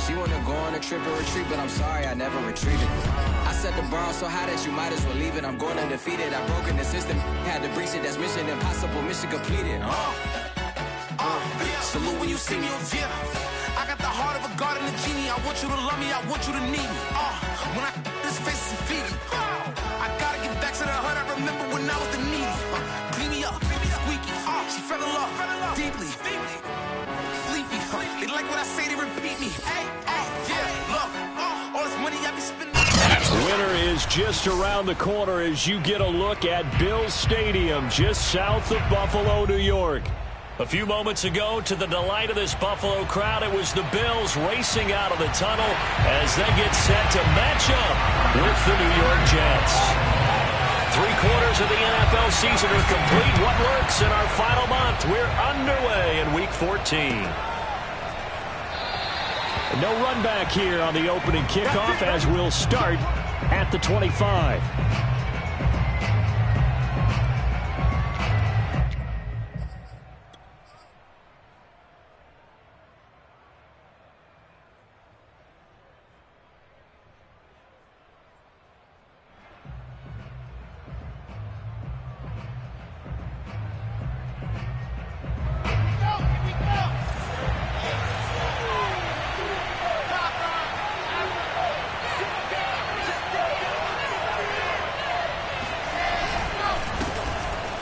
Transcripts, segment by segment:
She wanna go on a trip or retreat, but I'm sorry, I never retreated. I set the bar so high that you might as well leave it. I'm going undefeated. I've broken the system, had to breach it. That's mission impossible, mission completed. Salute when you see me. I got the heart of a god and a genie. I want you to love me, I want you to need me. When I this face is Fiji. I gotta get back to the hood. I remember when I was the needy. Clean me up, squeaky. She fell in love deeply. Sleepy. They like what I say, they repeat me. Yeah, look, all this money I be spending. Winter is just around the corner as you get a look at Bills Stadium, just south of Buffalo, New York. A few moments ago, to the delight of this Buffalo crowd, it was the Bills racing out of the tunnel as they get set to match up with the New York Jets. 3/4 of the NFL season are complete. What works in our final month? We're underway in Week 14. No run back here on the opening kickoff as we'll start at the 25.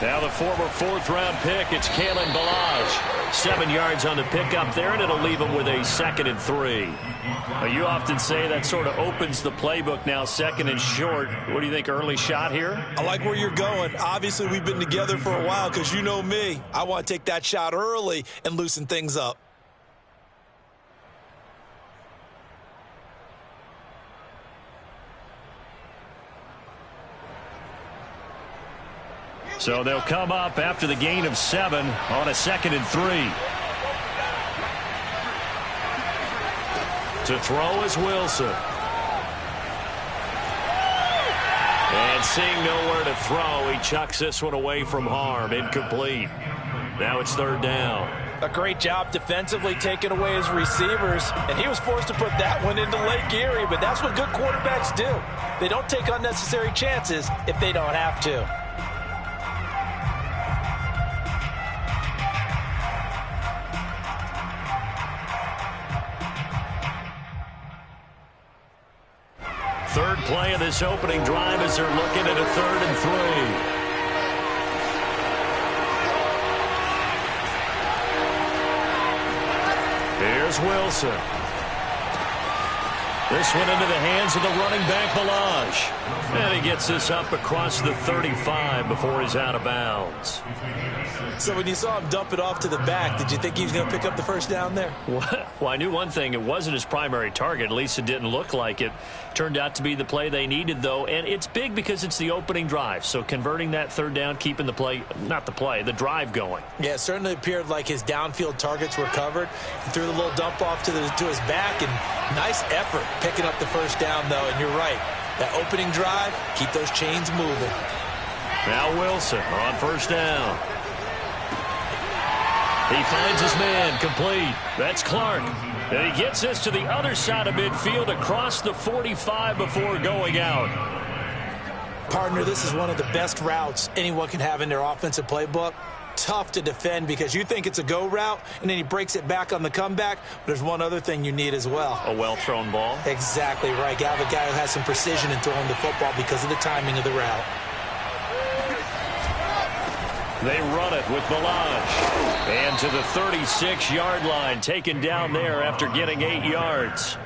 Now the former 4th-round pick, it's Kalen Ballage. 7 yards on the pickup there, and it'll leave him with a 2nd and 3. Now, you often say that sort of opens the playbook now, 2nd and short. What do you think, early shot here? I like where you're going. Obviously, we've been together for a while because you know me. I want to take that shot early and loosen things up. So they'll come up after the gain of 7 on a 2nd and 3. To throw is Wilson. And seeing nowhere to throw, he chucks this one away from harm. Incomplete. Now it's 3rd down. A great job defensively taking away his receivers, and he was forced to put that one into Lake Erie, but that's what good quarterbacks do. They don't take unnecessary chances if they don't have to. Third play of this opening drive as they're looking at a 3rd and 3. Here's Wilson. This one into the hands of the running back, Ballage. And he gets this up across the 35 before he's out of bounds. So when you saw him dump it off to the back, did you think he was going to pick up the 1st down there? Well, I knew one thing. It wasn't his primary target. At least it didn't look like it. Turned out to be the play they needed, though. And it's big because it's the opening drive. So converting that 3rd down, keeping the play, not the play, the drive going. Yeah, it certainly appeared like his downfield targets were covered. He threw the little dump off to his back, and nice effort picking up the 1st down, though. And you're right. That opening drive, keep those chains moving. Now Wilson on 1st down. He finds his man, complete. That's Clark. And he gets this to the other side of midfield across the 45 before going out. Partner, this is one of the best routes anyone can have in their offensive playbook. Tough to defend because you think it's a go route, and then he breaks it back on the comeback. But there's one other thing you need as well. A well-thrown ball? Exactly right. You have a guy who has some precision in throwing the football because of the timing of the route. They run it with Ballage. And to the 36-yard line, taken down there after getting 8 yards.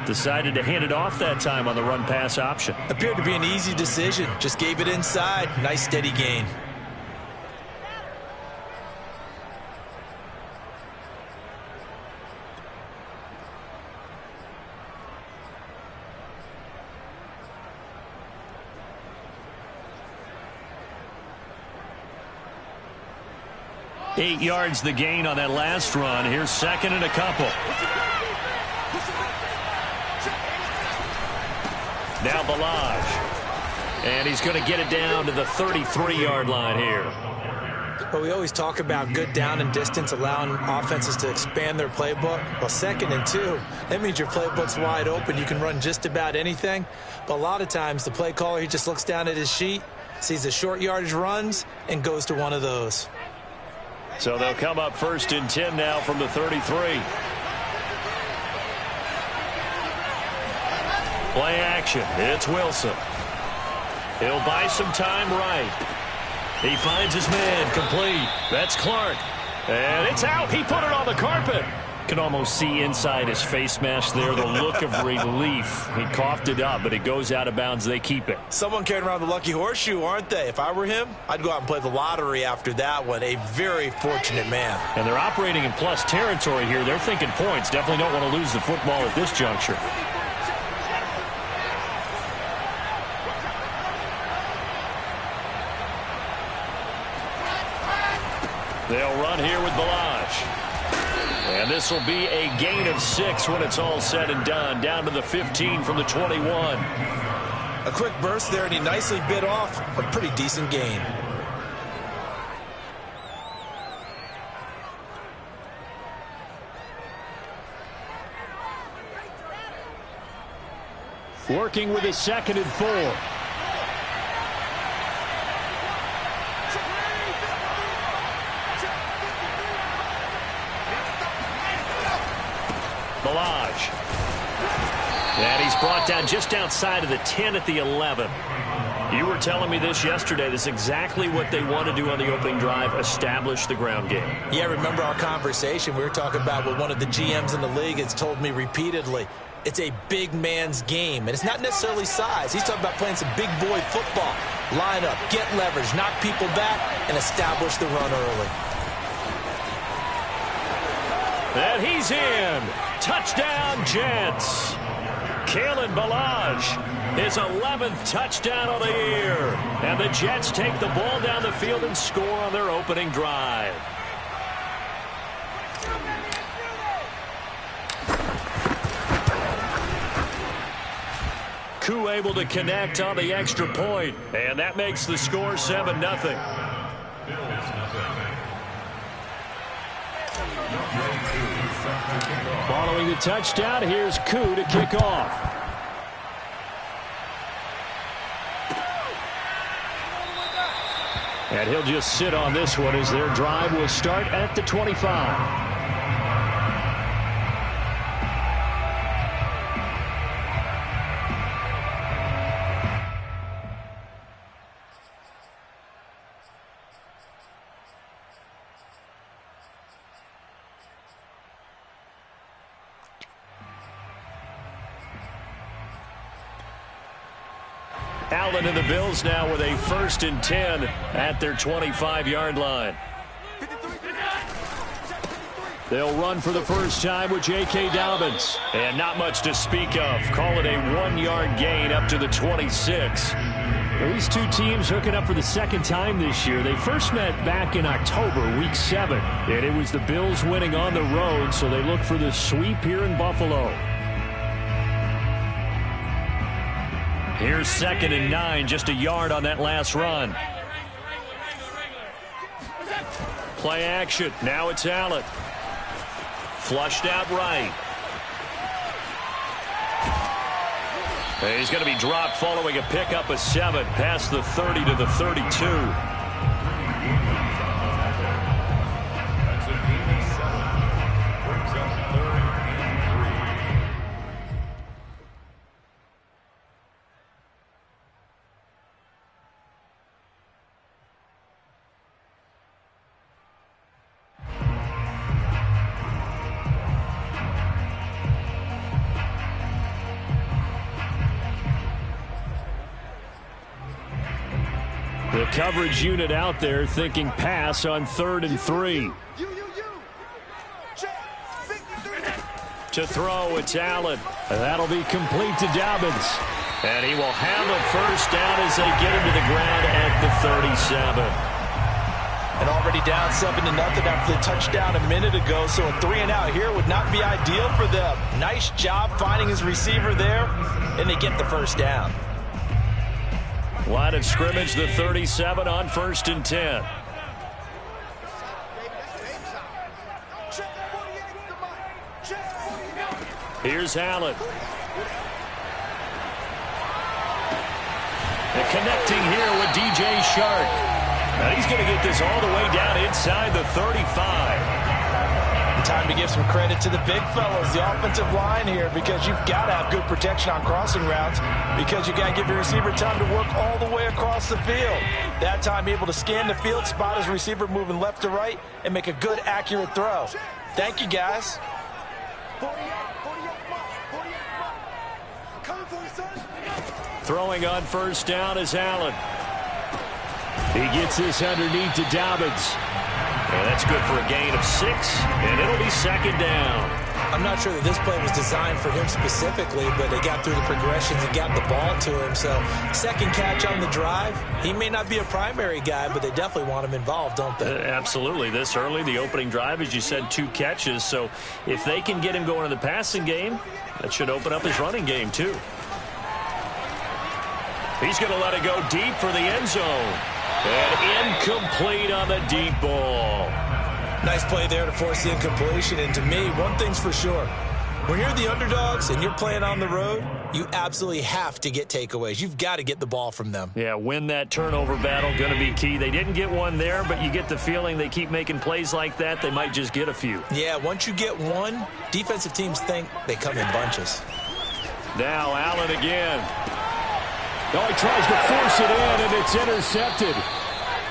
Decided to hand it off that time on the run-pass option. Appeared to be an easy decision. Just gave it inside. Nice steady gain. Eight yards the gain on that last run. Here's 2nd and a couple. Now Ballage. And he's going to get it down to the 33-yard line here. Well, we always talk about good down and distance, allowing offenses to expand their playbook. Well, 2nd and 2, that means your playbook's wide open. You can run just about anything. But a lot of times, the play caller, he just looks down at his sheet, sees the short yardage runs, and goes to one of those. So they'll come up 1st and 10 now from the 33. Play action. It's Wilson. He'll buy some time right. He finds his man, complete. That's Clark. And it's out. He put it on the carpet. Can almost see inside his face mask there the look of relief. He coughed it up, but it goes out of bounds. They keep it. Someone carrying around the lucky horseshoe, aren't they? If I were him, I'd go out and play the lottery after that one. A very fortunate man. And they're operating in plus territory here. They're thinking points. Definitely don't want to lose the football at this juncture. They'll run here with Balaj. And this will be a gain of 6 when it's all said and done. Down to the 15 from the 21. A quick burst there, and he nicely bit off a pretty decent gain. Working with his 2nd and 4. Balaj. And he's brought down just outside of the 10 at the 11. You were telling me this yesterday. This is exactly what they want to do on the opening drive, establish the ground game. Yeah, remember our conversation. We were talking about what one of the GMs in the league has told me repeatedly. It's a big man's game, and it's not necessarily size. He's talking about playing some big boy football. Line up, get leverage, knock people back, and establish the run early. And he's in. Touchdown, Jets. Kalen Balaj, his 11th touchdown of the year. And the Jets take the ball down the field and score on their opening drive. Koo able to connect on the extra point, and that makes the score 7-0. Following the touchdown, here's Koo to kick off. And he'll just sit on this one as their drive will start at the 25. Allen and the Bills now with a 1st and 10 at their 25-yard line. They'll run for the first time with J.K. Dobbins. And not much to speak of. Call it a 1-yard gain up to the 26. These two teams hooking up for the 2nd time this year. They first met back in October, week 7. And it was the Bills winning on the road, so they look for the sweep here in Buffalo. Here's 2nd and 9, just a yard on that last run. Play action. Now it's Allen. Flushed out right. And he's going to be dropped following a pickup of 7 past the 30 to the 32. The coverage unit out there thinking pass on 3rd and 3. To throw, it's Allen. That'll be complete to Dobbins. And he will have a first down as they get him to the ground at the 37. And already down 7-0 after the touchdown a minute ago, so a 3-and-out here would not be ideal for them. Nice job finding his receiver there, and they get the first down. Line of scrimmage, the 37 on 1st and 10. Here's Allen. And connecting here with DJ Chark. Now he's going to get this all the way down inside the 35. Time to give some credit to the big fellas, the offensive line here, because you've got to have good protection on crossing routes, because you got to give your receiver time to work all the way across the field. That time able to scan the field, spot his receiver moving left to right, and make a good, accurate throw. Thank you, guys. Throwing on first down is Allen. He gets this underneath to Dobbins. And that's good for a gain of 6, and it'll be second down. I'm not sure that this play was designed for him specifically, but they got through the progressions and got the ball to him. So second catch on the drive. He may not be a primary guy, but they definitely want him involved, don't they? Absolutely. This early, the opening drive, as you said, 2 catches. So if they can get him going in the passing game, that should open up his running game too. He's going to let it go deep for the end zone. And incomplete on the deep ball. Nice play there to force the incompletion. And to me, one thing's for sure. When you're the underdogs and you're playing on the road, you absolutely have to get takeaways. You've got to get the ball from them. Yeah, win that turnover battle, going to be key. They didn't get one there, but you get the feeling they keep making plays like that, they might just get a few. Yeah, once you get one, defensive teams think they come in bunches. Now Allen again. Oh, he tries to force it in, and it's intercepted.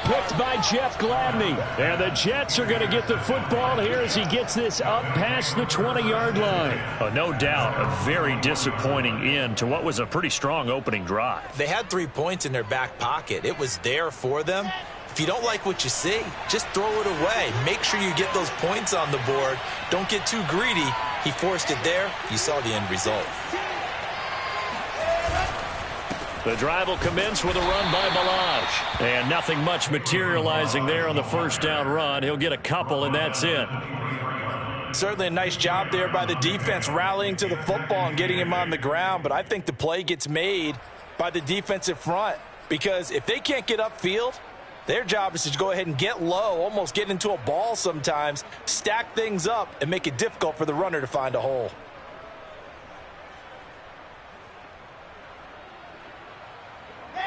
Picked by Jeff Gladney. And the Jets are going to get the football here as he gets this up past the 20-yard line. Oh, no doubt, a very disappointing end to what was a pretty strong opening drive. They had 3 points in their back pocket. It was there for them. If you don't like what you see, just throw it away. Make sure you get those points on the board. Don't get too greedy. He forced it there. You saw the end result. The drive will commence with a run by Ballage. And nothing much materializing there on the first down run. He'll get a couple, and that's it. Certainly a nice job there by the defense rallying to the football and getting him on the ground. But I think the play gets made by the defensive front, because if they can't get upfield, their job is to go ahead and get low, almost get into a ball sometimes, stack things up, and make it difficult for the runner to find a hole.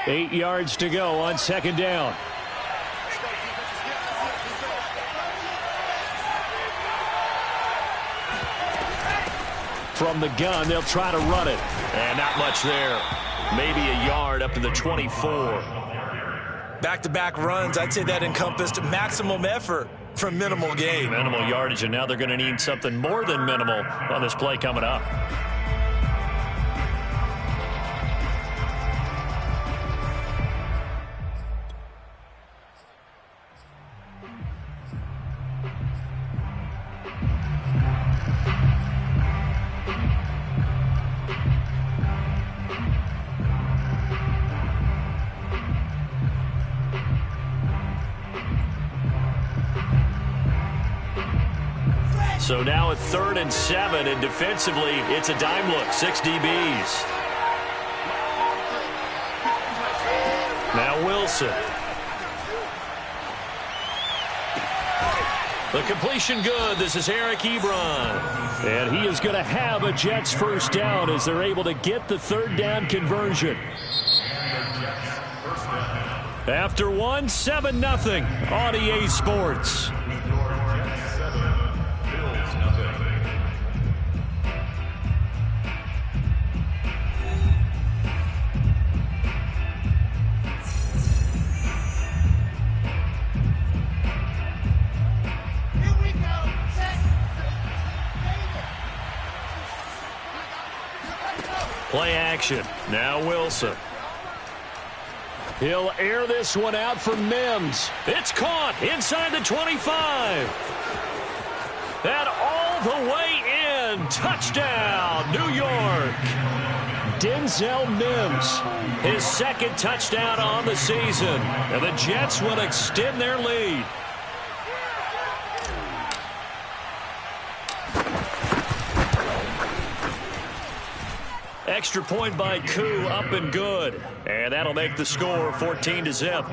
Eight yards to go on second down. From the gun, they'll try to run it. And not much there. Maybe a yard up to the 24. Back-to-back runs, I'd say that encompassed maximum effort for minimal gain. Minimal yardage, and now they're going to need something more than minimal on this play coming up. So now at 3rd and 7, and defensively, it's a dime look, 6 DBs. Now Wilson. The completion good. This is Eric Ebron. And he is going to have a Jets first down as they're able to get the 3rd down conversion. After one, 7-0 on EA Sports. Play action. Now Wilson. He'll air this one out for Mims. It's caught inside the 25. And all the way in. Touchdown, New York. Denzel Mims, his 2nd touchdown on the season. And the Jets will extend their lead. Extra point by Koo, up and good. And that'll make the score 14-0.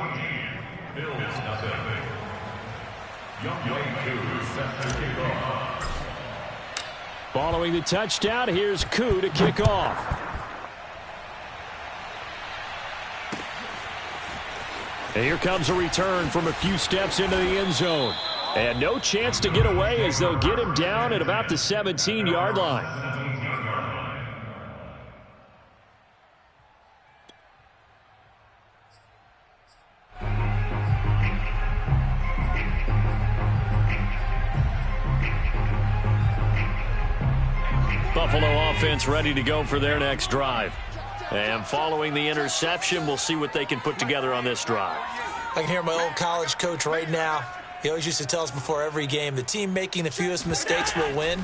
Following the touchdown, here's Koo to kick off. And here comes a return from a few steps into the end zone. And no chance to get away as they'll get him down at about the 17-yard line. Buffalo offense ready to go for their next drive. And following the interception, we'll see what they can put together on this drive. I can hear my old college coach right now. He always used to tell us before every game, the team making the fewest mistakes will win.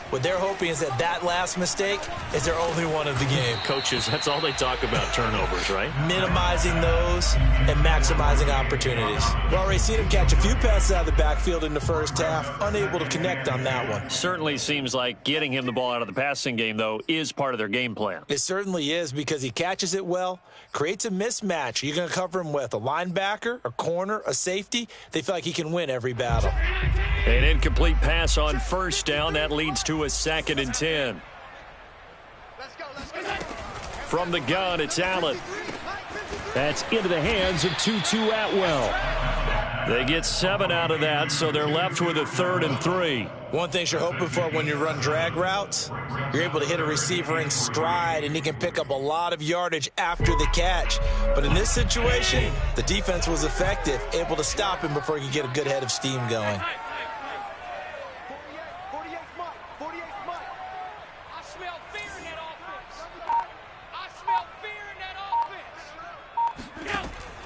What they're hoping is that last mistake is their only one of the game. Coaches, that's all they talk about, turnovers, right? Minimizing those and maximizing opportunities. We've already seen him catch a few passes out of the backfield in the first half, unable to connect on that one. Certainly seems like getting him the ball out of the passing game, though, is part of their game plan. It certainly is because he catches it well, creates a mismatch. You're going to cover him with a linebacker, a corner, a safety. They feel like he can win every battle. An incomplete pass on first down. That leads to a 2nd and 10. From the gun, it's Allen. That's into the hands of Tutu Atwell. They get 7 out of that, so they're left with a 3rd and 3. One thing you're hoping for when you run drag routes, you're able to hit a receiver in stride, and he can pick up a lot of yardage after the catch. But in this situation, the defense was effective, able to stop him before he could get a good head of steam going.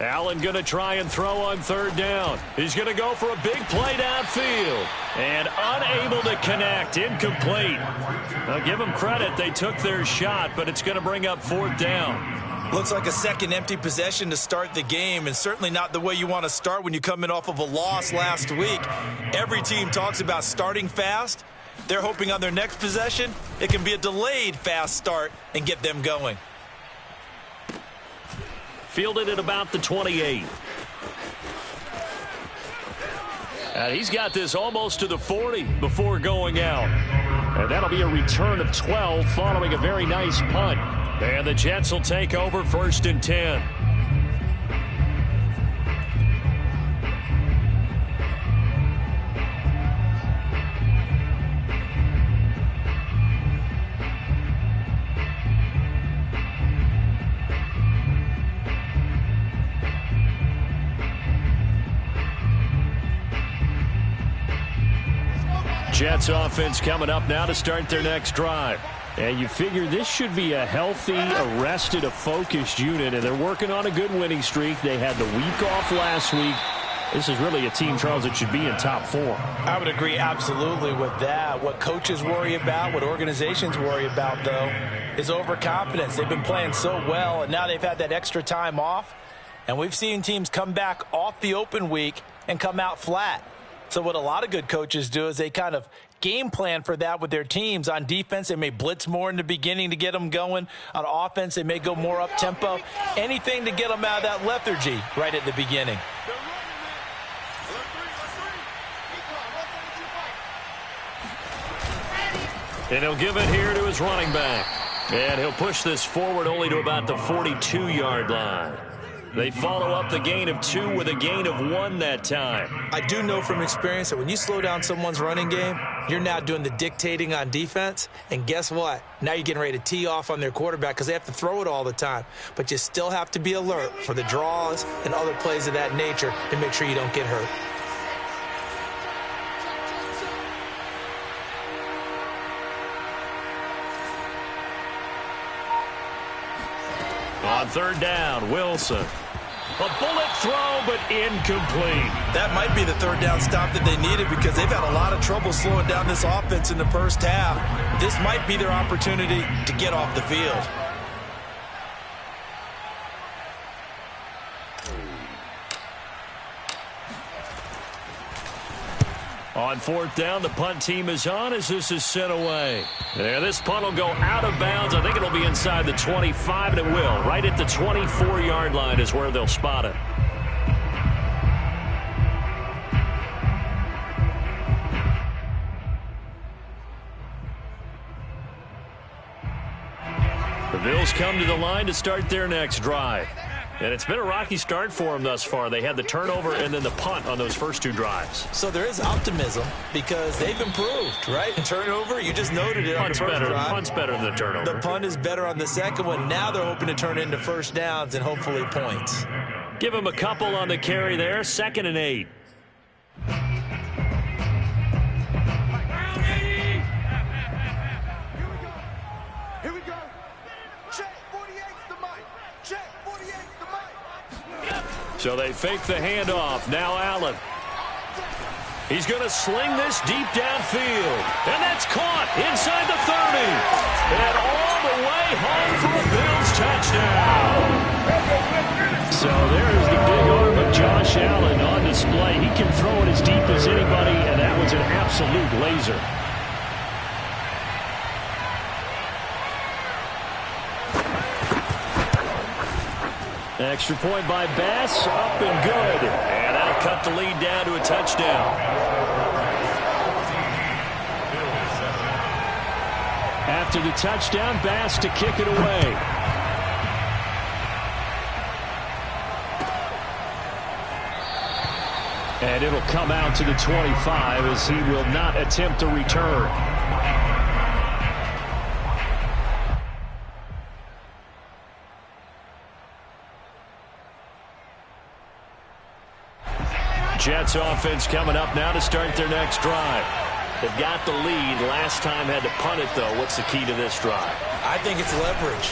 Allen going to try and throw on 3rd down. He's going to go for a big play downfield. And unable to connect. Incomplete. Now, give them credit. They took their shot, but it's going to bring up 4th down. Looks like a second empty possession to start the game, and certainly not the way you want to start when you come in off of a loss last week. Every team talks about starting fast. They're hoping on their next possession, it can be a delayed fast start and get them going. Fielded at about the 28. And he's got this almost to the 40 before going out. And that'll be a return of 12 following a very nice punt. And the Jets will take over 1st and 10. Jets offense coming up now to start their next drive. And you figure this should be a healthy, arrested, a focused unit, and they're working on a good winning streak. They had the week off last week. This is really a team, Charles, that should be in top 4. I would agree absolutely with that. What coaches worry about, what organizations worry about, though, is overconfidence. They've been playing so well, and now they've had that extra time off. And we've seen teams come back off the open week and come out flat. So what a lot of good coaches do is they kind of game plan for that with their teams. On defense, they may blitz more in the beginning to get them going. On offense, they may go more up-tempo. Anything to get them out of that lethargy right at the beginning. And he'll give it here to his running back. And he'll push this forward only to about the 42-yard line. They follow up the gain of 2 with a gain of 1 that time. I do know from experience that when you slow down someone's running game, you're now doing the dictating on defense. And guess what? Now you're getting ready to tee off on their quarterback because they have to throw it all the time. But you still have to be alert for the draws and other plays of that nature to make sure you don't get hurt. On 3rd down, Wilson. A bullet throw, but incomplete. That might be the 3rd down stop that they needed because they've had a lot of trouble slowing down this offense in the first half. This might be their opportunity to get off the field. On 4th down, the punt team is on as this is sent away. Yeah, this punt will go out of bounds. I think it'll be inside the 25, and it will. Right at the 24-yard line is where they'll spot it. The Bills come to the line to start their next drive. And it's been a rocky start for them thus far. They had the turnover and then the punt on those first two drives. So there is optimism because they've improved, right? Turnover, you just noted it on the first drive. Punt's better than the turnover. The punt is better on the second one. Now they're hoping to turn into first downs and hopefully points. Give them a couple on the carry there. 2nd and 8. So they fake the handoff. Now Allen. He's going to sling this deep downfield. And that's caught inside the 30. And all the way home for a Bills touchdown. So there's the big arm of Josh Allen on display. He can throw it as deep as anybody, and that was an absolute laser. Extra point by Bass, up and good. And that'll cut the lead down to a touchdown. After the touchdown, Bass to kick it away. And it'll come out to the 25 as he will not attempt a return. Jets offense coming up now to start their next drive. They've got the lead. Last time had to punt it, though. What's the key to this drive? I think it's leverage.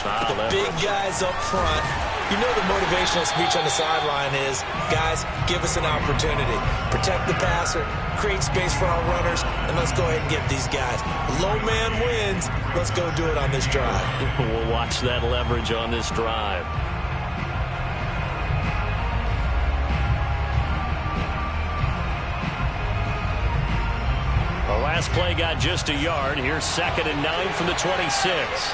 Big guys up front. You know the motivational speech on the sideline is, guys, give us an opportunity. Protect the passer, create space for our runners, and let's go ahead and get these guys. Low man wins. Let's go do it on this drive. We'll watch that leverage on this drive. The last play got just a yard. Here's 2nd and 9 from the 26.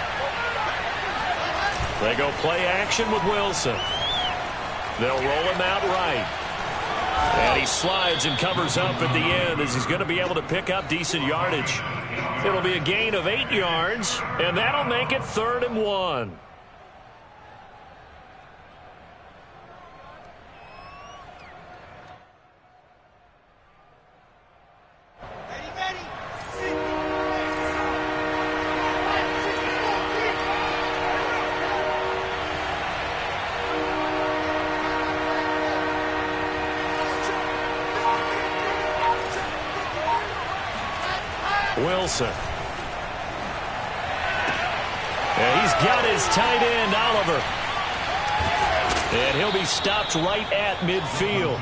They go play action with Wilson. They'll roll him out right. And he slides and covers up at the end as he's going to be able to pick up decent yardage. It'll be a gain of 8 yards, and that'll make it 3rd and 1. Wilson. And he's got his tight end, Oliver. And he'll be stopped right at midfield.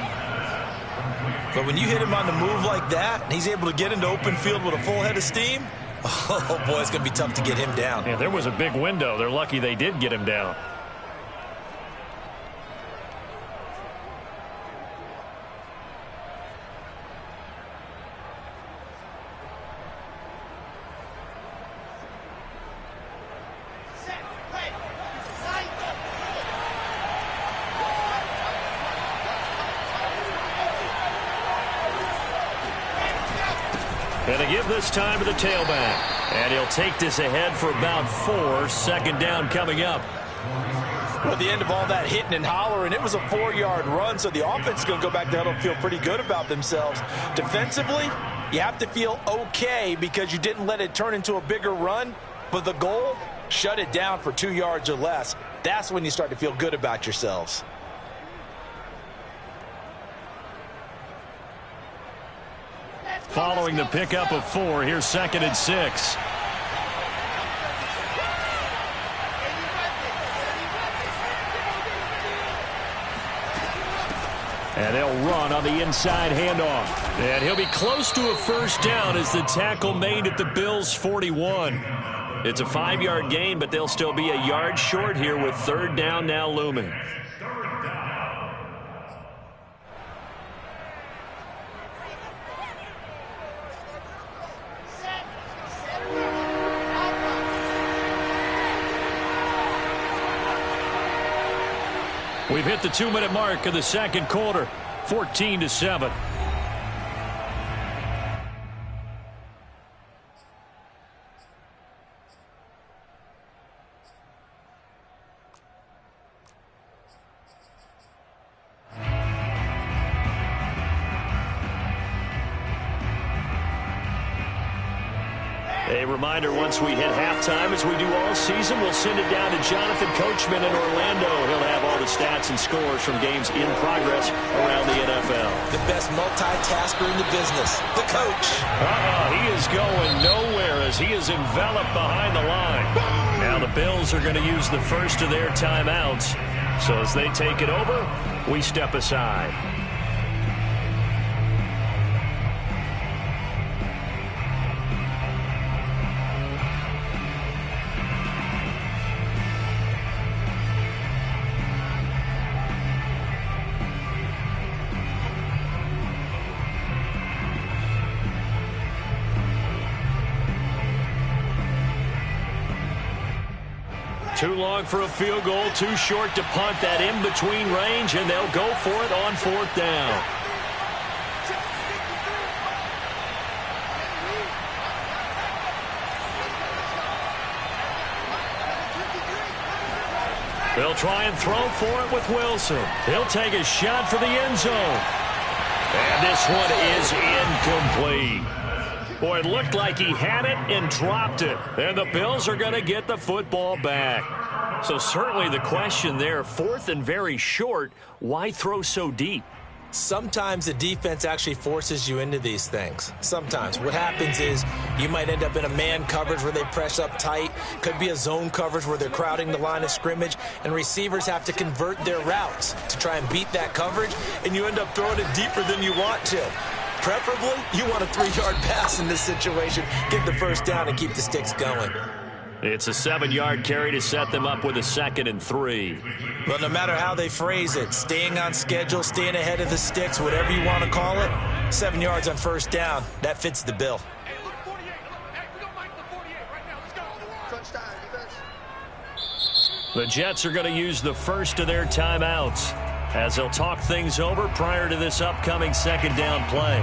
But when you hit him on the move like that, and he's able to get into open field with a full head of steam, oh, boy, it's going to be tough to get him down. Yeah, there was a big window. They're lucky they did get him down. And they give this time to the tailback. And he'll take this ahead for about 4. 2nd down coming up. Well, at the end of all that hitting and hollering, it was a 4-yard run, so the offense is going to go back there and feel pretty good about themselves. Defensively, you have to feel okay because you didn't let it turn into a bigger run. But the goal, shut it down for 2 yards or less. That's when you start to feel good about yourselves. Following the pickup of 4, here's 2nd and 6. And they'll run on the inside handoff. And he'll be close to a first down as the tackle made at the Bills' 41. It's a 5-yard gain, but they'll still be a yard short here with 3rd down now looming. We've hit the 2-minute mark of the 2nd quarter, 14-7. A reminder, once we hit halftime, as we do all season, we'll send it down to Jonathan Coachman in Orlando. He'll have all the stats and scores from games in progress around the NFL. The best multitasker in the business, the coach. He is going nowhere as he is enveloped behind the line. Now the Bills are going to use the first of their timeouts. So as they take it over, we step aside. Too long for a field goal, too short to punt that in-between range, and they'll go for it on 4th down. They'll try and throw for it with Wilson. He'll take a shot for the end zone. And this one is incomplete. Boy, it looked like he had it and dropped it. And the Bills are going to get the football back. So certainly the question there, 4th and very short, why throw so deep? Sometimes the defense actually forces you into these things. Sometimes. What happens is you might end up in a man coverage where they press up tight. Could be a zone coverage where they're crowding the line of scrimmage, and receivers have to convert their routes to try and beat that coverage, and you end up throwing it deeper than you want to. Preferably, you want a 3-yard pass in this situation. Get the first down and keep the sticks going. It's a 7-yard carry to set them up with a 2nd and 3. Well, no matter how they phrase it, staying on schedule, staying ahead of the sticks, whatever you want to call it, 7 yards on first down, that fits the bill. The Jets are going to use the first of their timeouts as they'll talk things over prior to this upcoming 2nd down play.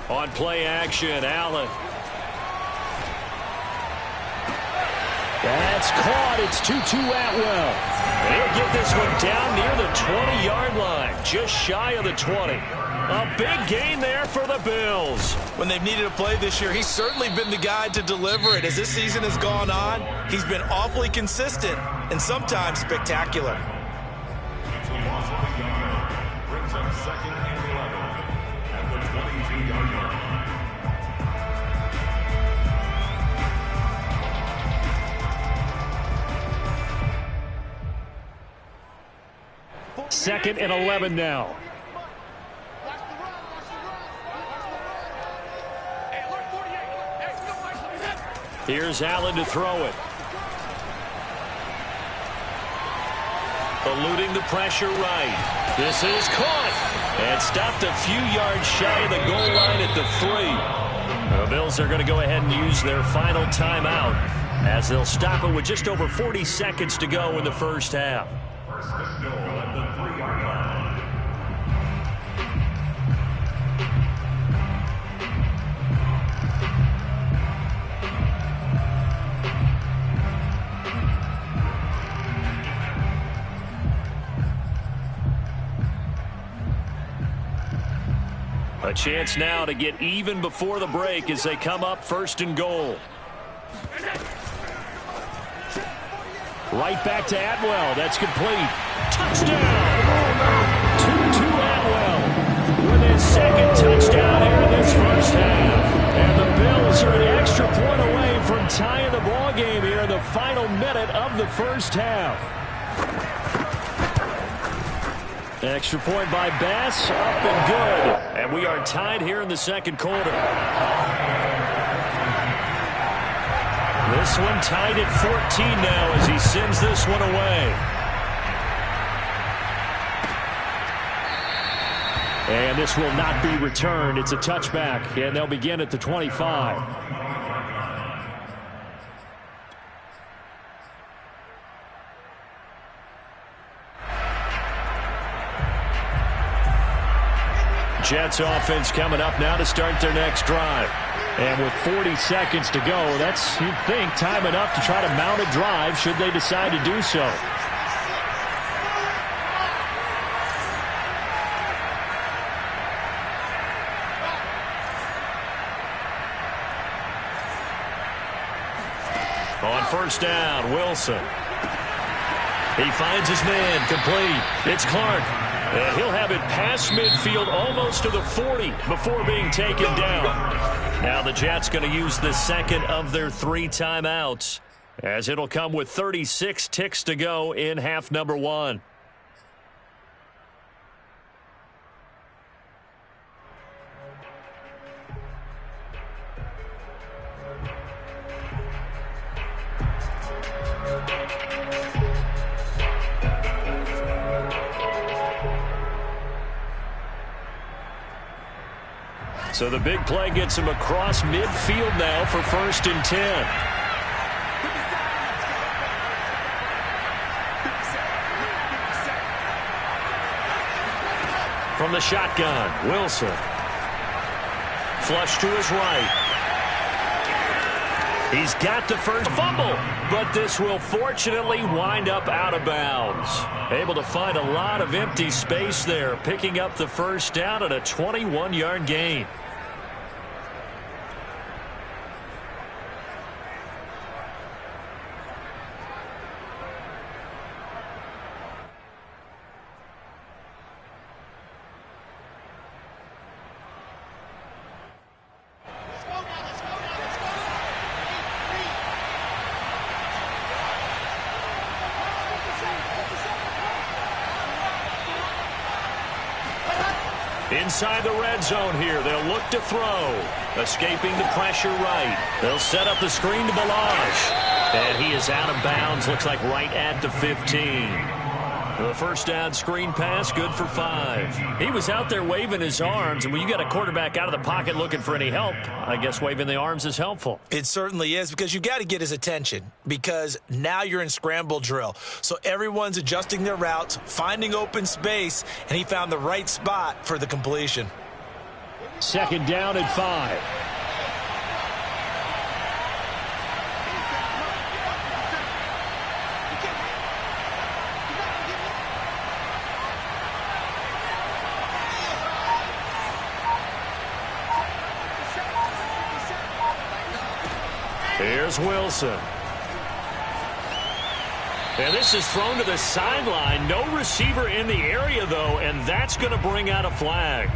On play action, Allen. That's caught. It's Tutu Atwell. He'll get this one down near the 20-yard line, just shy of the 20. A big gain there for the Bills. When they've needed a play this year, he's certainly been the guy to deliver it. As this season has gone on, he's been awfully consistent and sometimes spectacular. Brings up 2nd and 11 at the 22-yard line. 2nd and 11 now. Here's Allen to throw it. Eluding the pressure right. This is caught. And stopped a few yards shy of the goal line at the 3. The Bills are going to go ahead and use their final timeout as they'll stop it with just over 40 seconds to go in the first half. First and goal at the 3-yard line. A chance now to get even before the break as they come up 1st and goal. Right back to Atwell. That's complete. Touchdown! Tutu Atwell with his 2nd touchdown here in this first half. And the Bills are an extra point away from tying the ball game here in the final minute of the first half. Extra point by Bass, up and good. And we are tied here in the 2nd quarter. This one tied at 14 now as he sends this one away. And this will not be returned. It's a touchback, and they'll begin at the 25. Jets offense coming up now to start their next drive. And with 40 seconds to go, that's, you'd think, time enough to try to mount a drive should they decide to do so. On first down, Wilson. He finds his man, complete. It's Clark. And he'll have it past midfield almost to the 40 before being taken down. Now the Jets going to use the second of their 3 timeouts, as it'll come with 36 ticks to go in half number 1. So the big play gets him across midfield now for 1st and 10. From the shotgun, Wilson. Flush to his right. He's got the first fumble, but this will fortunately wind up out of bounds. Able to find a lot of empty space there, picking up the first down at a 21-yard gain. Inside the red zone here, they'll look to throw. Escaping the pressure right. They'll set up the screen to Balazs. And he is out of bounds, looks like right at the 15. The first down screen pass, good for 5. He was out there waving his arms, and when you got a quarterback out of the pocket looking for any help, I guess waving the arms is helpful. It certainly is, because you got to get his attention, because now you're in scramble drill. So everyone's adjusting their routes, finding open space, and he found the right spot for the completion. 2nd down and 5. Here's Wilson. And this is thrown to the sideline. No receiver in the area, though, and that's going to bring out a flag.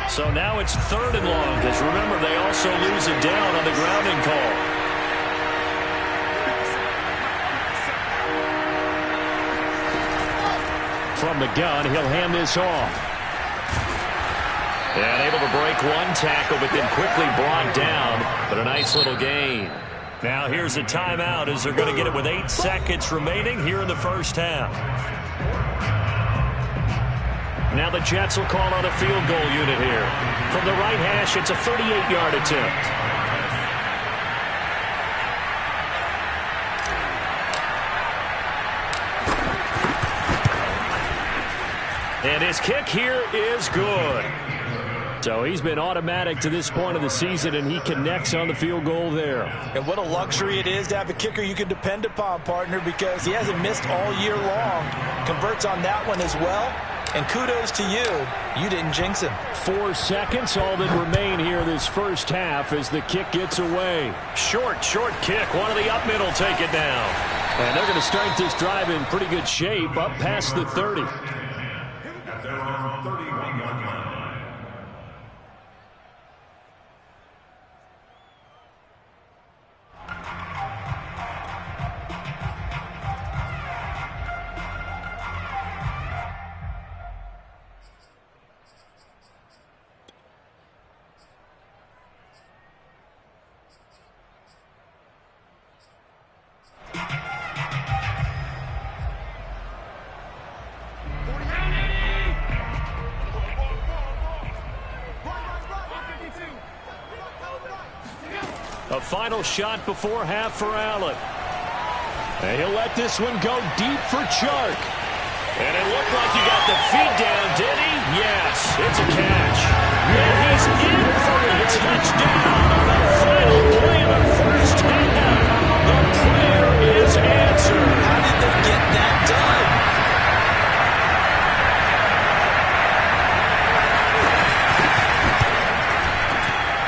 So now it's 3rd and long, because remember, they also lose it down on the grounding call. From the gun, he'll hand this off. And able to break one tackle, but then quickly brought down. But a nice little gain. Now here's a timeout, as they're going to get it with 8 seconds remaining here in the first half. Now the Jets will call on a field goal unit here. From the right hash, it's a 38-yard attempt. And his kick here is good. So he's been automatic to this point of the season, and he connects on the field goal there. And what a luxury it is to have a kicker you can depend upon, partner, because he hasn't missed all year long. Converts on that one as well. And kudos to you. You didn't jinx him. 4 seconds, all that remain here this first half as the kick gets away. Short kick. One of the up middle take it down. And they're going to start this drive in pretty good shape up past the 30. At their own 31-yard line. A final shot before half for Allen. And he'll let this one go deep for Chark. And it looked like he got the feet down, did he? Yes, it's a catch. And he's in for a touchdown on the final play of the first half. The prayer is answered. How did they get that done?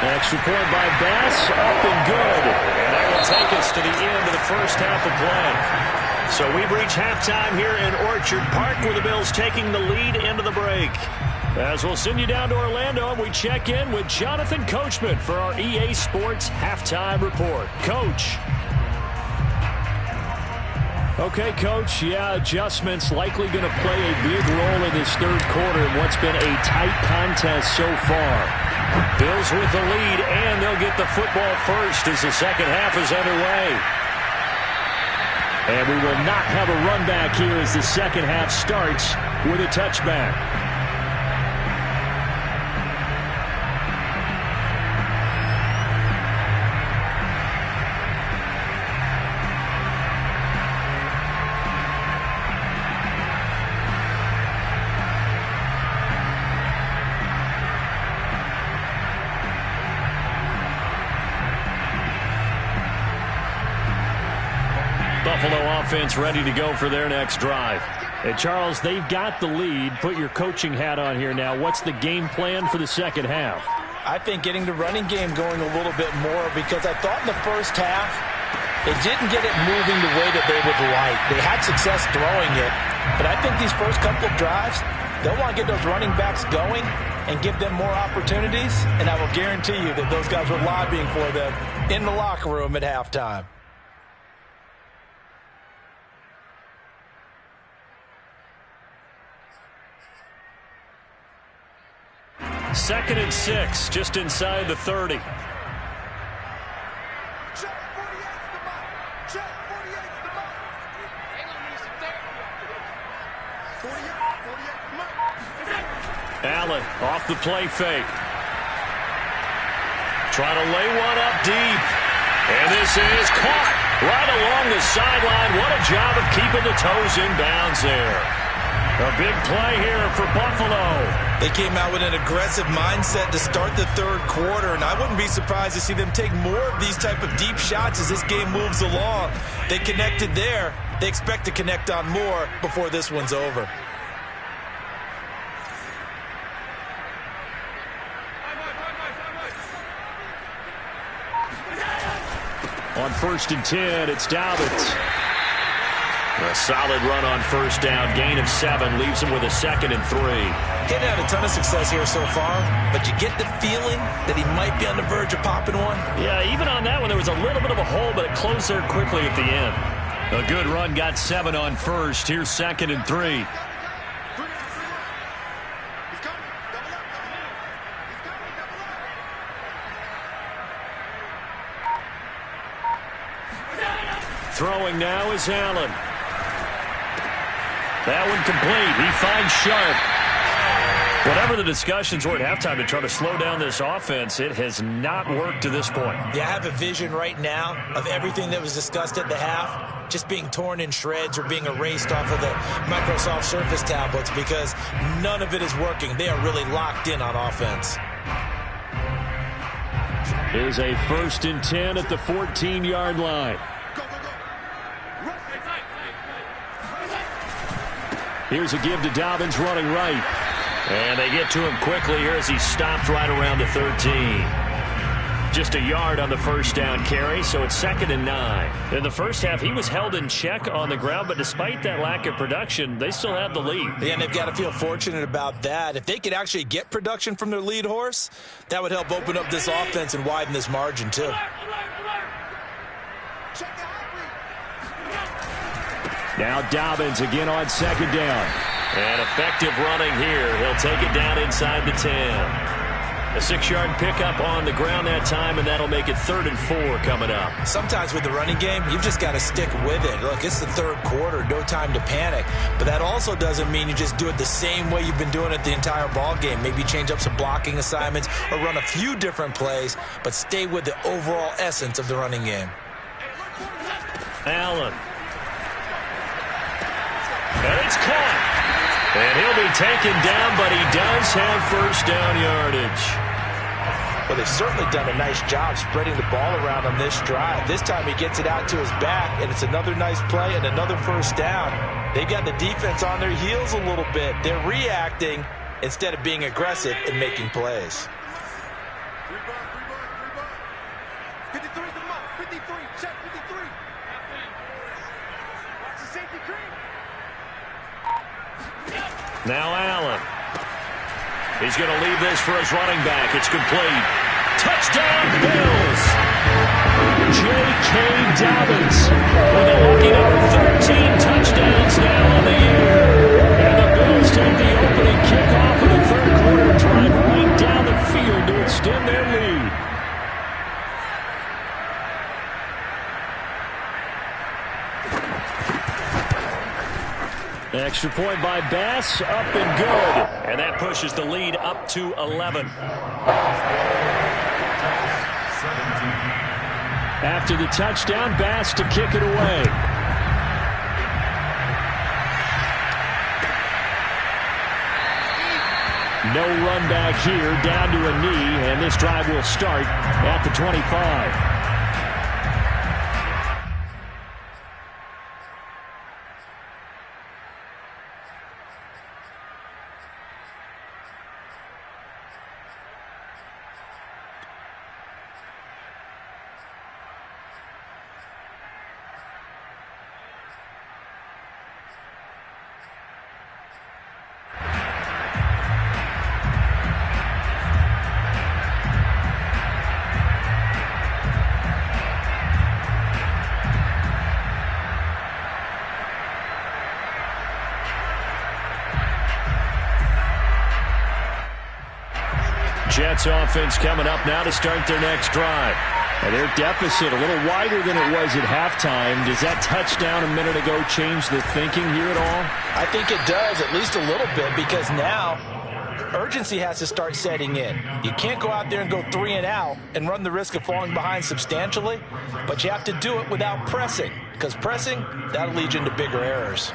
Extra point by Bass, up and good. And that will take us to the end of the first half of play. So we've reached halftime here in Orchard Park, where the Bills taking the lead into the break. As we'll send you down to Orlando, we check in with Jonathan Coachman for our EA Sports Halftime Report. Coach. Okay, Coach, adjustments likely going to play a big role in this third quarter in what's been a tight contest so far. Bills with the lead, and they'll get the football first as the second half is underway. And we will not have a run back here as the second half starts with a touchback. Buffalo offense ready to go for their next drive. And Charles, they've got the lead. Put your coaching hat on here now. What's the game plan for the second half? I think getting the running game going a little bit more, because I thought in the first half they didn't get it moving the way that they would like. They had success throwing it, but I think these first couple of drives, they'll want to get those running backs going and give them more opportunities, and I will guarantee you that those guys were lobbying for them in the locker room at halftime. Second and 6, just inside the 30. Check 48's the mark. Check 48's the mark. They're going to need some therapy after this. 48's the mark. Allen off the play fake. Trying to lay one up deep. And this is caught right along the sideline. What a job of keeping the toes in bounds there. A big play here for Buffalo. They came out with an aggressive mindset to start the third quarter, and I wouldn't be surprised to see them take more of these type of deep shots as this game moves along. They connected there. They expect to connect on more before this one's over. On 1st and 10, it's Dobbins. A solid run on first down. Gain of 7 leaves him with a 2nd and 3. He hadn't had a ton of success here so far, but you get the feeling that he might be on the verge of popping one. Yeah, even on that one, there was a little bit of a hole, but it closed there quickly at the end. A good run, got 7 on first. Here's 2nd and 3. Throwing now is Allen. That one complete. He finds Sharp. Whatever the discussions were at halftime to try to slow down this offense, it has not worked to this point. Yeah, I have a vision right now of everything that was discussed at the half just being torn in shreds or being erased off of the Microsoft Surface tablets, because none of it is working. They are really locked in on offense. Here's a 1st and 10 at the 14-yard line. Here's a give to Dobbins running right. And they get to him quickly here as he stopped right around the 13. Just a yard on the first down carry, so it's 2nd and 9. In the first half, he was held in check on the ground, but despite that lack of production, they still have the lead. Yeah, and they've got to feel fortunate about that. If they could actually get production from their lead horse, that would help open up this offense and widen this margin too. Now Dobbins again on 2nd down. And effective running here. He'll take it down inside the 10. A 6-yard pickup on the ground that time, and that'll make it 3rd and 4 coming up. Sometimes with the running game, you've just got to stick with it. Look, it's the 3rd quarter, no time to panic. But that also doesn't mean you just do it the same way you've been doing it the entire ball game. Maybe change up some blocking assignments or run a few different plays, but stay with the overall essence of the running game. Allen. And it's caught. And he'll be taken down, but he does have first down yardage. Well, they've certainly done a nice job spreading the ball around on this drive. This time he gets it out to his back, and it's another nice play and another first down. They've got the defense on their heels a little bit. They're reacting instead of being aggressive and making plays. 53, come on. 53, check 53. Watch the safety cream. Now Allen. He's going to leave this for his running back. It's complete. Touchdown, Bills! J.K. Dobbins with a lucky number 13 touchdowns now on the year. And the Bills take the opening kickoff of the 3rd quarter drive right down the field to extend their lead. Extra point by Bass, up and good. And that pushes the lead up to 11. After the touchdown, Bass to kick it away. No run back here, down to a knee, and this drive will start at the 25. Jets offense coming up now to start their next drive. And their deficit a little wider than it was at halftime. Does that touchdown a minute ago change the thinking here at all? I think it does, at least a little bit, because now urgency has to start setting in. You can't go out there and go 3 and out and run the risk of falling behind substantially, but you have to do it without pressing, because pressing, that'll lead you into bigger errors.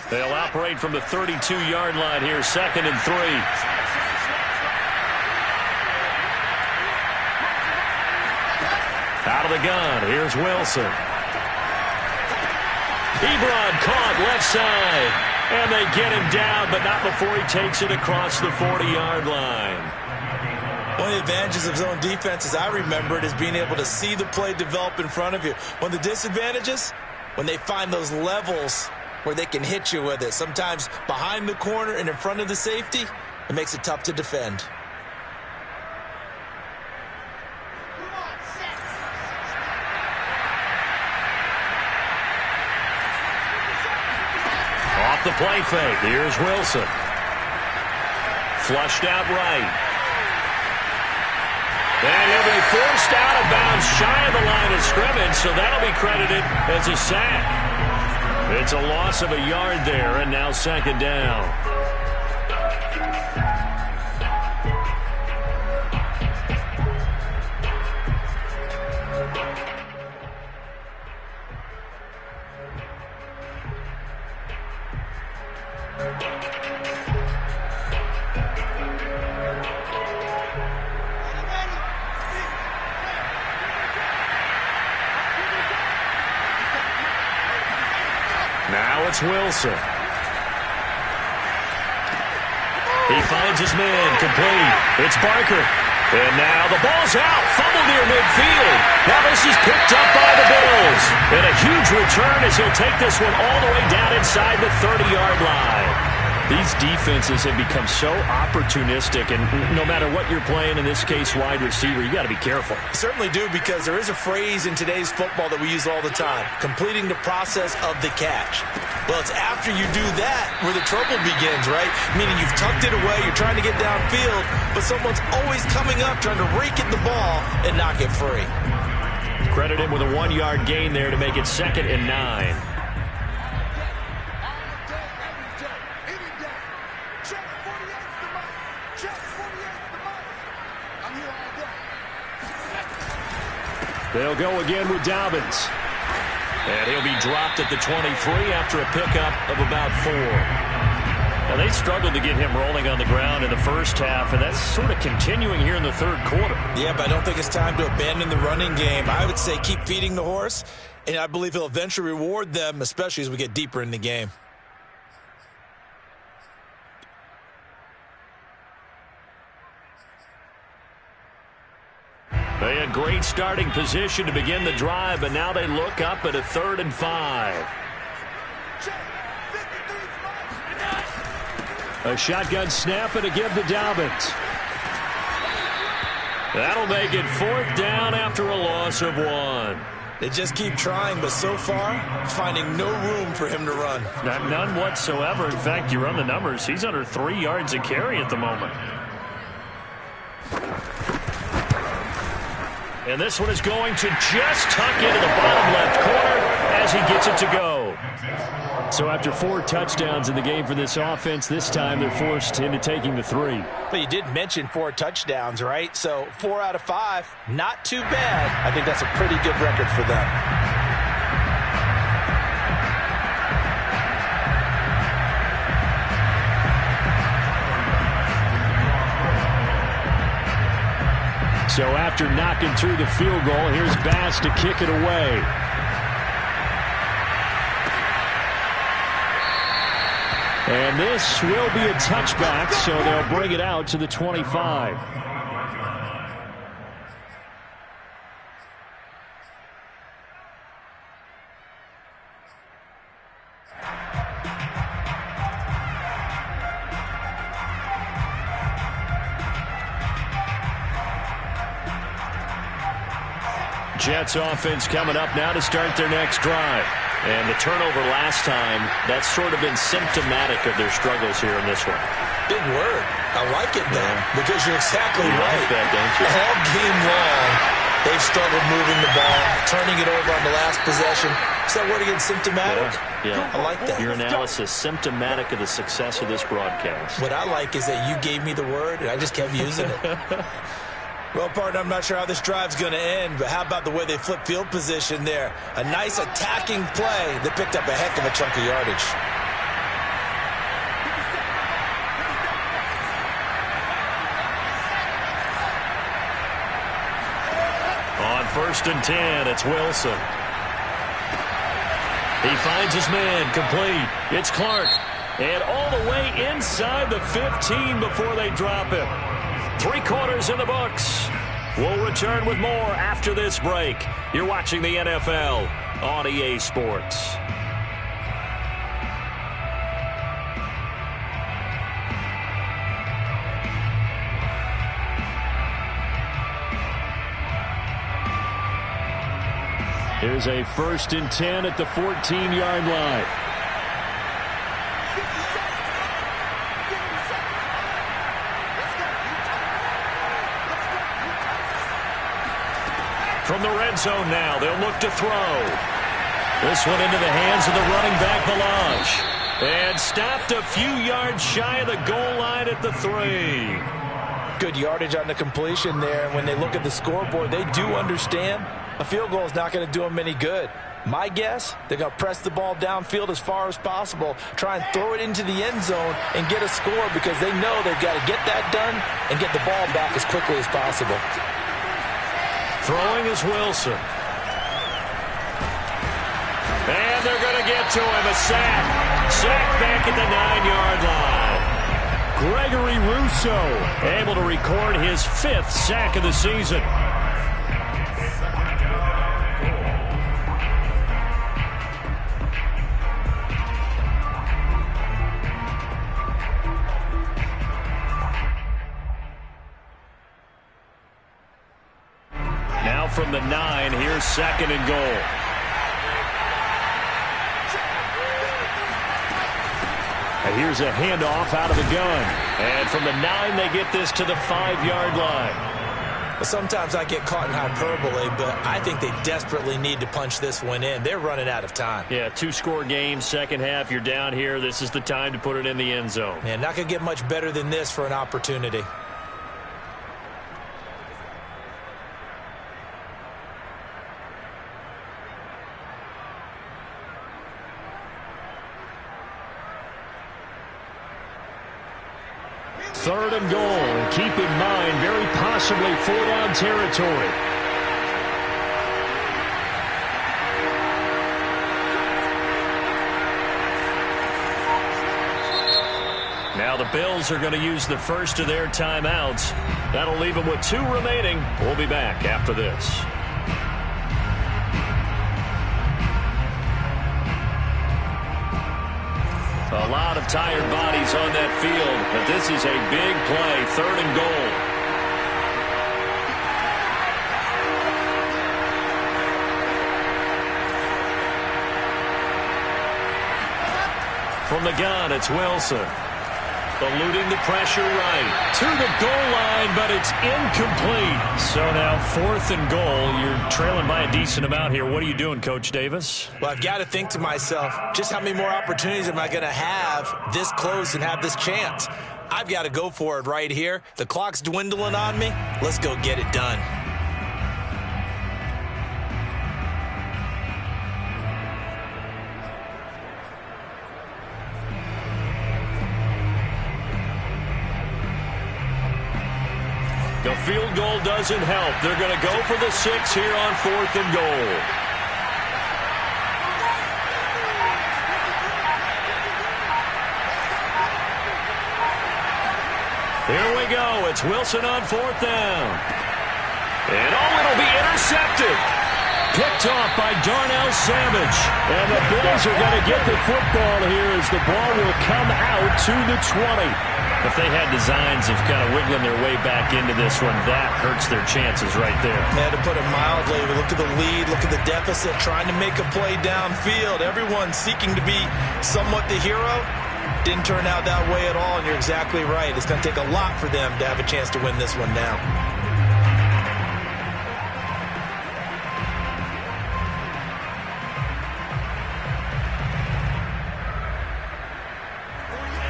They'll operate from the 32-yard line here, 2nd and 3. Out of the gun, here's Wilson. Ebron caught left side, and they get him down, but not before he takes it across the 40-yard line. One of the advantages of zone defense, as I remember it, is being able to see the play develop in front of you. One of the disadvantages, when they find those levels where they can hit you with it. Sometimes behind the corner and in front of the safety, it makes it tough to defend. Off the play fake, here's Wilson. Flushed out right. And he'll be forced out of bounds shy of the line of scrimmage, so that'll be credited as a sack. It's a loss of a yard there, and now 2nd down. Now it's Wilson. He finds his man, complete. It's Barker. And now the ball's out. Fumble near midfield. Now this is picked up by the Bills. And a huge return as he'll take this one all the way down inside the 30-yard line. These defenses have become so opportunistic, and no matter what you're playing, in this case wide receiver, you got to be careful. Certainly do, because there is a phrase in today's football that we use all the time, completing the process of the catch. Well, it's after you do that where the trouble begins, right? Meaning you've tucked it away, you're trying to get downfield, but someone's always coming up trying to rake at the ball and knock it free. Credit him with a 1-yard gain there to make it 2nd and 9. They'll go again with Dobbins. And he'll be dropped at the 23 after a pickup of about 4. Now, they struggled to get him rolling on the ground in the first half, and that's sort of continuing here in the third quarter. Yeah, but I don't think it's time to abandon the running game. I would say keep feeding the horse, and I believe he'll eventually reward them, especially as we get deeper in the game. They had great starting position to begin the drive, but now they look up at a 3rd and 5. A shotgun snap and a give to Dobbins. That'll make it 4th down after a loss of 1. They just keep trying, but so far, finding no room for him to run. None whatsoever. In fact, you run the numbers, he's under 3 yards a carry at the moment. And this one is going to just tuck into the bottom left corner as he gets it to go. So after 4 touchdowns in the game for this offense, this time they're forced into taking the 3. But you did mention 4 touchdowns, right? So 4 out of 5, not too bad. I think that's a pretty good record for them. So after knocking through the field goal, here's Bass to kick it away. And this will be a touchback, so they'll bring it out to the 25. Jets offense coming up now to start their next drive. And the turnover last time, that's sort of been symptomatic of their struggles here in this one. Big word. I like it, though, because you're exactly right. Like that, don't you? All game long, they've struggled moving the ball, turning it over on the last possession. Is that word again, symptomatic? Yeah. I like that. Your analysis, symptomatic of the success of this broadcast. What I like is that you gave me the word, and I just kept using it. Well, partner, I'm not sure how this drive's going to end, but how about the way they flip field position there? A nice attacking play that picked up a heck of a chunk of yardage. On 1st and 10, it's Wilson. He finds his man, complete. It's Clark. And all the way inside the 15 before they drop him. 3 quarters in the books. We'll return with more after this break. You're watching the NFL on EA Sports. Here's a 1st and 10 at the 14-yard line. From the red zone now, they'll look to throw. This one into the hands of the running back, Ballage. And stopped a few yards shy of the goal line at the 3. Good yardage on the completion there. When they look at the scoreboard, they do understand a field goal is not going to do them any good. My guess, they're going to press the ball downfield as far as possible, try and throw it into the end zone and get a score because they know they've got to get that done and get the ball back as quickly as possible. Throwing is Wilson. And they're going to get to him. A sack. Sack back at the 9-yard line. Gregory Rousseau able to record his 5th sack of the season. from the 9. Here's 2nd and goal. And here's a handoff out of the gun. And from the 9, they get this to the 5-yard line. Well, sometimes I get caught in hyperbole, but I think they desperately need to punch this one in. They're running out of time. Yeah, 2-score game, second half. You're down here. This is the time to put it in the end zone. Man, not going to get much better than this for an opportunity. Third and goal, and keep in mind, very possibly 4-down territory. Now the Bills are going to use the first of their timeouts. That'll leave them with 2 remaining. We'll be back after this. A lot of tired bodies on that field, but this is a big play, 3rd and goal. From the gun, it's Wilson. Eluding the pressure right to the goal line, but it's incomplete. So now 4th and goal. You're trailing by a decent amount here. What are you doing, Coach Davis? Well, I've got to think to myself, just how many more opportunities am I going to have this close and have this chance? I've got to go for it right here. The clock's dwindling on me. Let's go get it done. The field goal doesn't help. They're going to go for the 6 here on 4th and goal. Here we go. It's Wilson on 4th down. And it'll be intercepted. Picked off by Darnell Savage. And the Bills are going to get the football here as the ball will come out to the 20. If they had designs of kind of wiggling their way back into this one, that hurts their chances right there. Yeah, to put it mildly, look at the lead, look at the deficit, trying to make a play downfield. Everyone seeking to be somewhat the hero. Didn't turn out that way at all, and you're exactly right. It's going to take a lot for them to have a chance to win this one now.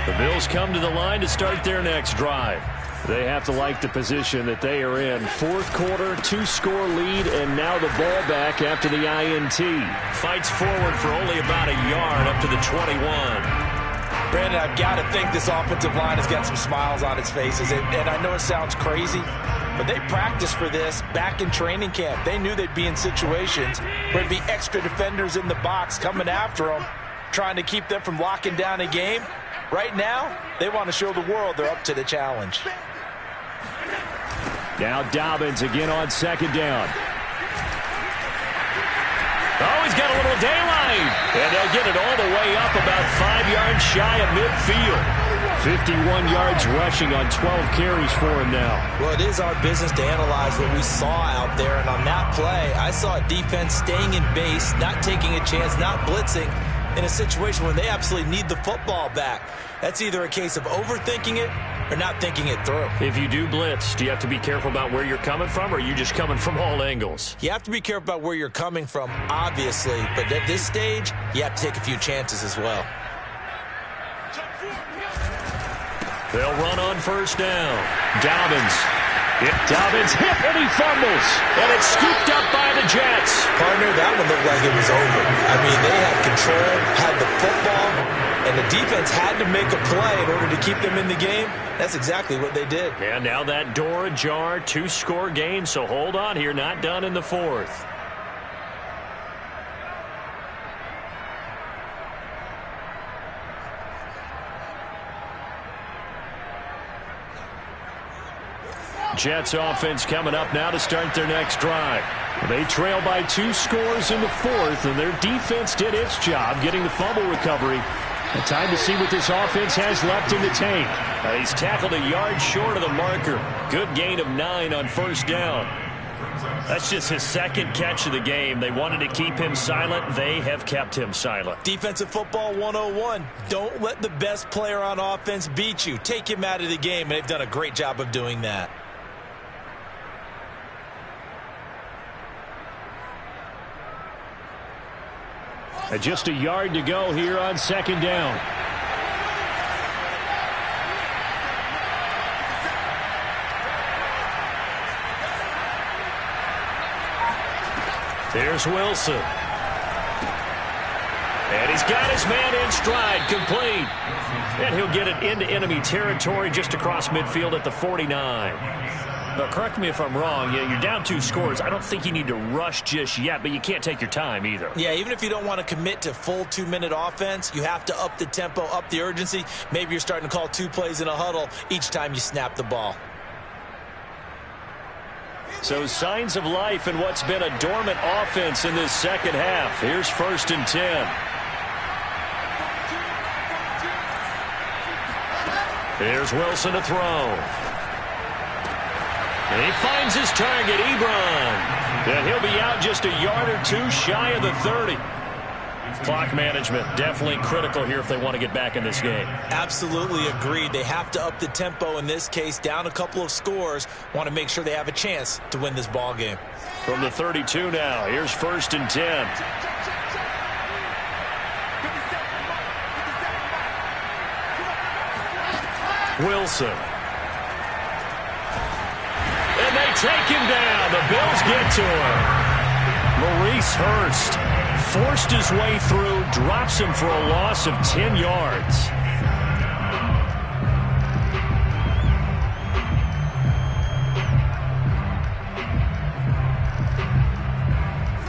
The Bills come to the line to start their next drive. They have to like the position that they are in. 4th quarter, 2-score lead, and now the ball back after the INT. Fights forward for only about a yard up to the 21. Brandon, I've got to think this offensive line has got some smiles on its faces. And I know it sounds crazy, but they practiced for this back in training camp. They knew they'd be in situations where there'd be extra defenders in the box coming after them, trying to keep them from locking down a game. Right now, they want to show the world they're up to the challenge. Now Dobbins again on 2nd down. Oh, he's got a little daylight. And they'll get it all the way up about 5 yards shy of midfield. 51 yards rushing on 12 carries for him now. Well, it is our business to analyze what we saw out there. And on that play, I saw a defense staying in base, not taking a chance, not blitzing, in a situation where they absolutely need the football back. That's either a case of overthinking it or not thinking it through. If you do blitz, do you have to be careful about where you're coming from, or are you just coming from all angles? You have to be careful about where you're coming from, obviously, but at this stage, you have to take a few chances as well. They'll run on 1st down. Dobbins hit, and he fumbles. And it's scooped up by the Jets. Partner, that one looked like it was over. I mean, they had control, had the football, and the defense had to make a play in order to keep them in the game. That's exactly what they did. And now that door ajar, 2-score game, so hold on here, not done in the 4th. Jets offense coming up now to start their next drive. They trail by 2 scores in the 4th, and their defense did its job getting the fumble recovery. And time to see what this offense has left in the tank. He's tackled a yard short of the marker. Good gain of 9 on 1st down. That's just his second catch of the game. They wanted to keep him silent. They have kept him silent. Defensive football 101. Don't let the best player on offense beat you. Take him out of the game, and they've done a great job of doing that. And just a yard to go here on second down. Here's Wilson. And he's got his man in stride, complete. And he'll get it into enemy territory just across midfield at the 49. But correct me if I'm wrong, you're down 2 scores. I don't think you need to rush just yet, but you can't take your time either. Yeah, even if you don't want to commit to full 2-minute offense, you have to up the tempo, up the urgency. Maybe you're starting to call 2 plays in a huddle each time you snap the ball. So signs of life in what's been a dormant offense in this second half. Here's 1st and 10. Here's Wilson to throw. And he finds his target, Ebron. And he'll be out just a yard or 2 shy of the 30. Clock management definitely critical here if they want to get back in this game. Absolutely agreed. They have to up the tempo in this case, down a couple of scores. Want to make sure they have a chance to win this ball game. From the 32 now, here's 1st and 10. Wilson. And they take him down. The Bills get to him. Maurice Hurst forced his way through, drops him for a loss of 10 yards.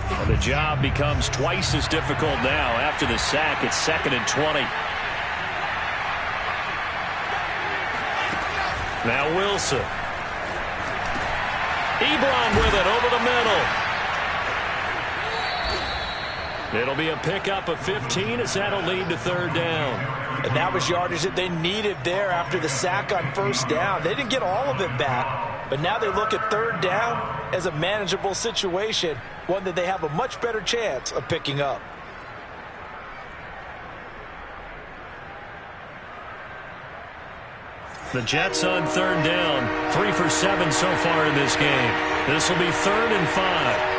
And the job becomes twice as difficult now after the sack. It's 2nd and 20. Now Wilson. Ebron with it over the middle. It'll be a pickup of 15 as that'll lead to 3rd down. And that was yardage that they needed there after the sack on 1st down. They didn't get all of it back, but now they look at 3rd down as a manageable situation, one that they have a much better chance of picking up. The Jets on 3rd down, 3 for 7 so far in this game. This will be 3rd and 5.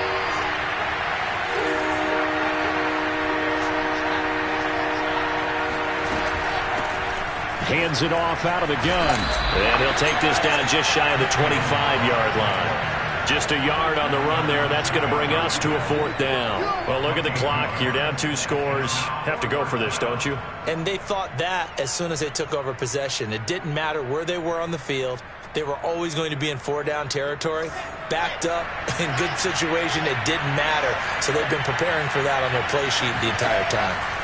Hands it off out of the gun. And he'll take this down just shy of the 25-yard line. Just a yard on the run there. That's going to bring us to a 4th down. Well, look at the clock. You're down 2 scores. Have to go for this, don't you? And they thought that as soon as they took over possession. It didn't matter where they were on the field. They were always going to be in 4-down territory. Backed up, in good situation, it didn't matter. So they've been preparing for that on their play sheet the entire time.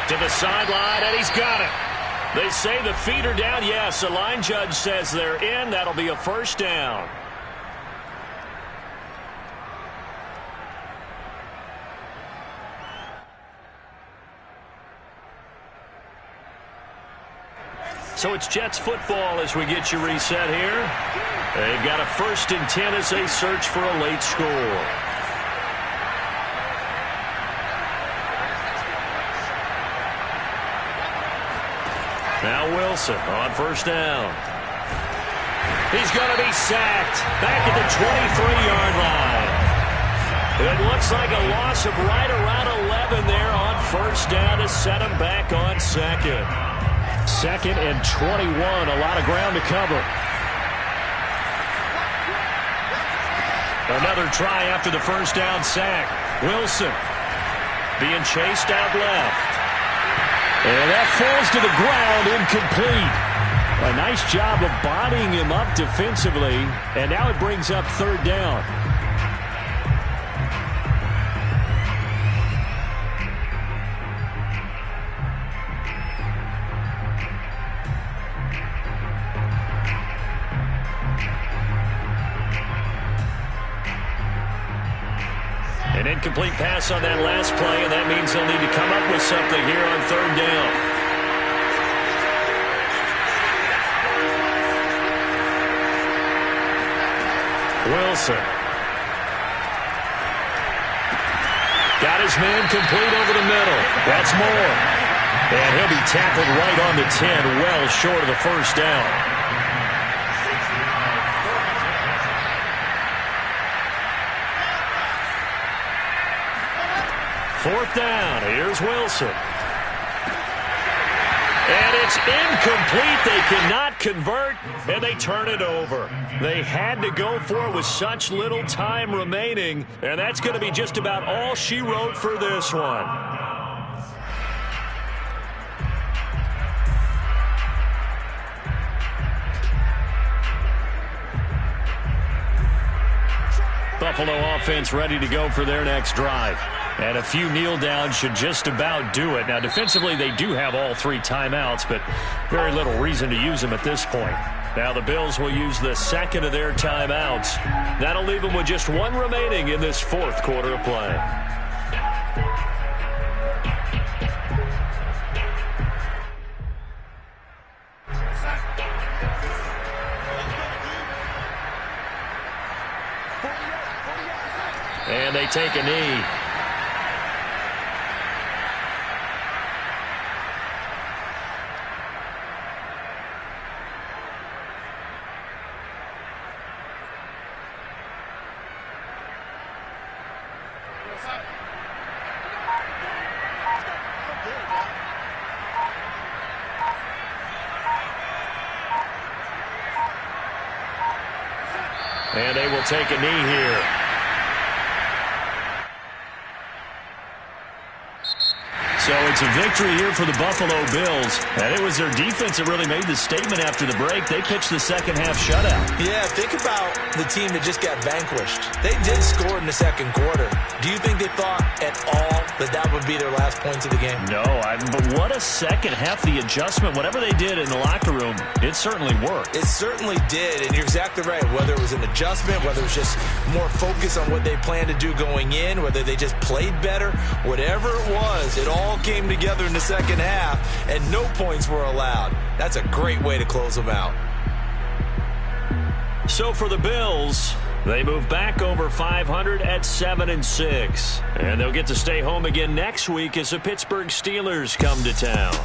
To the sideline, and he's got it. They say the feet are down. Yes, the line judge says they're in. That'll be a 1st down. So it's Jets football as we get you reset here. They've got a 1st and 10 as they search for a late score. Now Wilson on 1st down. He's going to be sacked back at the 23-yard line. It looks like a loss of right around 11 there on 1st down to set him back on 2nd. 2nd and 21, a lot of ground to cover. Another try after the 1st down sack. Wilson being chased out left. And that falls to the ground, incomplete. A nice job of bodying him up defensively, and now it brings up 3rd down. An incomplete pass on that last play, and that means they'll need to come up with something here on 3rd down. Wilson. Got his man complete over the middle. That's Moore. And he'll be tackled right on the 10, well short of the first down. Fourth down. Here's Wilson. And it's incomplete. They cannot convert, and they turn it over. They had to go for it with such little time remaining, and that's going to be just about all she wrote for this one. Buffalo offense ready to go for their next drive. And a few kneel downs should just about do it. Now, defensively, they do have all 3 timeouts, but very little reason to use them at this point. Now, the Bills will use the second of their timeouts. That'll leave them with just 1 remaining in this fourth quarter of play. And they take a knee. And they will take a knee here. So it's a victory here for the Buffalo Bills. And it was their defense that really made the statement after the break. They pitched the second half shutout. Yeah, think about the team that just got vanquished. They did score in the second quarter. Do you think they thought at all that that would be their last points of the game? No, but what a second half. The adjustment, whatever they did in the locker room, it certainly worked. It certainly did, and you're exactly right. Whether it was an adjustment, whether it was just more focus on what they planned to do going in, whether they just played better, whatever it was, it all came together in the second half, and no points were allowed. That's a great way to close them out. So for the Bills, they move back over 500 at 7-6. And they'll get to stay home again next week as the Pittsburgh Steelers come to town.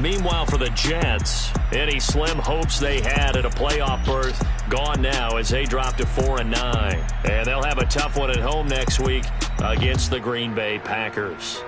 Meanwhile, for the Jets, any slim hopes they had at a playoff berth gone now as they drop to 4-9. And they'll have a tough one at home next week against the Green Bay Packers.